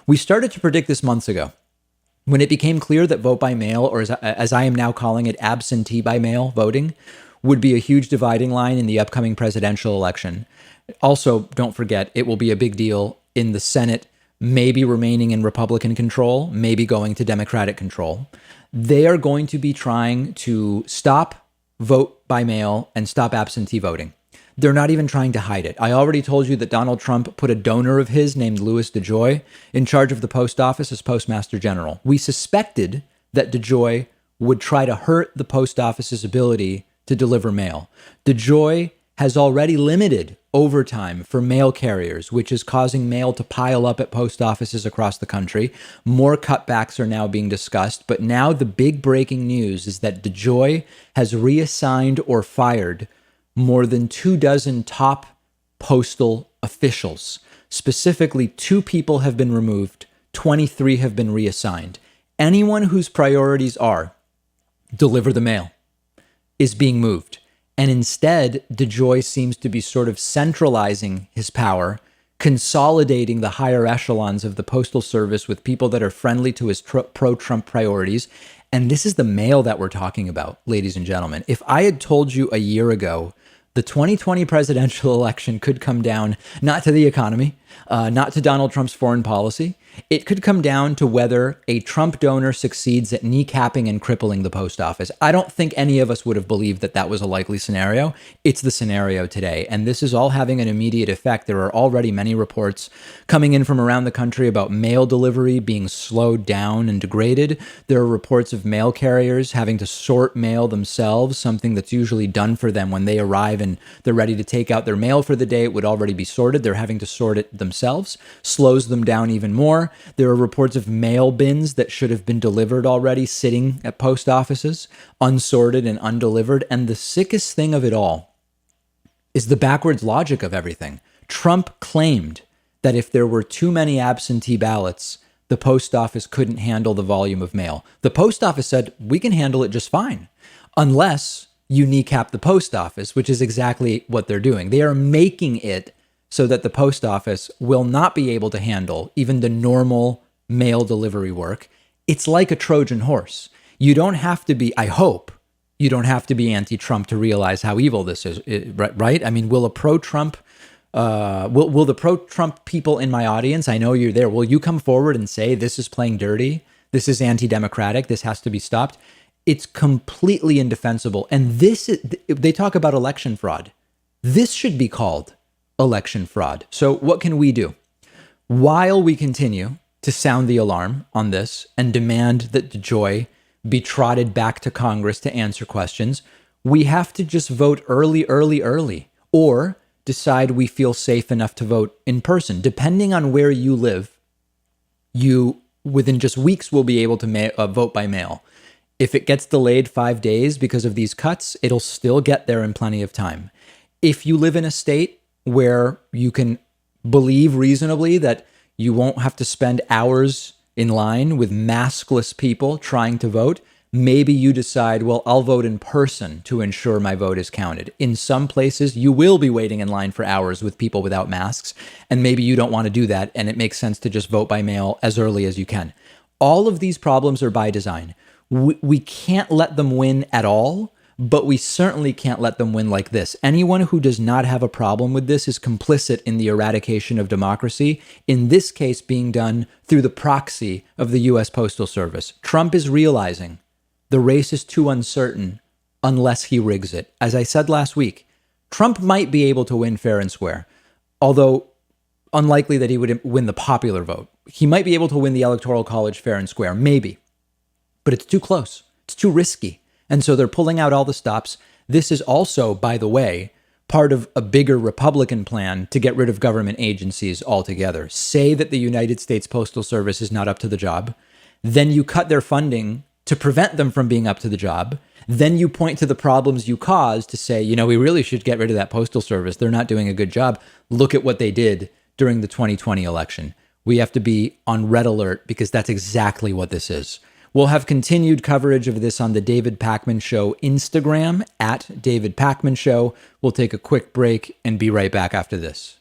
We started to predict this months ago. When it became clear that vote by mail, or as I am now calling it, absentee by mail voting, would be a huge dividing line in the upcoming presidential election. Also, don't forget, it will be a big deal in the Senate, maybe remaining in Republican control, maybe going to Democratic control. They are going to be trying to stop vote by mail and stop absentee voting. They're not even trying to hide it. I already told you that Donald Trump put a donor of his named Louis DeJoy in charge of the post office as Postmaster General. We suspected that DeJoy would try to hurt the post office's ability to deliver mail. DeJoy has already limited overtime for mail carriers, which is causing mail to pile up at post offices across the country. More cutbacks are now being discussed, but now the big breaking news is that DeJoy has reassigned or fired more than 24 top postal officials. Specifically, 2 people have been removed, 23 have been reassigned. Anyone whose priorities are deliver the mail is being moved. And instead, DeJoy seems to be sort of centralizing his power, consolidating the higher echelons of the Postal Service with people that are friendly to his pro-Trump priorities. And this is the mail that we're talking about, ladies and gentlemen. If I had told you a year ago the 2020 presidential election could come down not to the economy, not to Donald Trump's foreign policy, it could come down to whether a Trump donor succeeds at kneecapping and crippling the post office. I don't think any of us would have believed that that was a likely scenario. It's the scenario today. And this is all having an immediate effect. There are already many reports coming in from around the country about mail delivery being slowed down and degraded. There are reports of mail carriers having to sort mail themselves, something that's usually done for them when they arrive and they're ready to take out their mail for the day. It would already be sorted. They're having to sort it themselves, slows them down even more. There are reports of mail bins that should have been delivered already sitting at post offices, unsorted and undelivered. And the sickest thing of it all is the backwards logic of everything. Trump claimed that if there were too many absentee ballots, the post office couldn't handle the volume of mail. The post office said, we can handle it just fine, unless you kneecap the post office, which is exactly what they're doing. They are making it so that the post office will not be able to handle even the normal mail delivery work. It's like a Trojan horse. You don't have to be, I hope, you don't have to be anti-Trump to realize how evil this is, right? I mean, will the pro-Trump people in my audience, I know you're there, will you come forward and say, this is playing dirty, this is anti-democratic, this has to be stopped? It's completely indefensible. And they talk about election fraud. This should be called election fraud. So what can we do? While we continue to sound the alarm on this and demand that DeJoy be trotted back to Congress to answer questions, we have to just vote early, or decide we feel safe enough to vote in person. Depending on where you live, you, within just weeks, will be able to vote by mail. If it gets delayed 5 days because of these cuts, it'll still get there in plenty of time. If you live in a state where you can believe reasonably that you won't have to spend hours in line with maskless people trying to vote, maybe you decide, well, I'll vote in person to ensure my vote is counted. In some places, you will be waiting in line for hours with people without masks, and maybe you don't want to do that, and it makes sense to just vote by mail as early as you can. All of these problems are by design. We can't let them win at all, but we certainly can't let them win like this. Anyone who does not have a problem with this is complicit in the eradication of democracy, in this case being done through the proxy of the US Postal Service. Trump is realizing the race is too uncertain unless he rigs it. As I said last week, Trump might be able to win fair and square, although unlikely that he would win the popular vote. He might be able to win the Electoral College fair and square, maybe, but it's too close. It's too risky. And so they're pulling out all the stops. This is also, by the way, part of a bigger Republican plan to get rid of government agencies altogether. Say that the United States Postal Service is not up to the job. Then you cut their funding to prevent them from being up to the job. Then you point to the problems you caused to say, you know, we really should get rid of that Postal Service. They're not doing a good job. Look at what they did during the 2020 election. We have to be on red alert because that's exactly what this is. We'll have continued coverage of this on the David Pakman Show Instagram, @David Pakman Show. We'll take a quick break and be right back after this.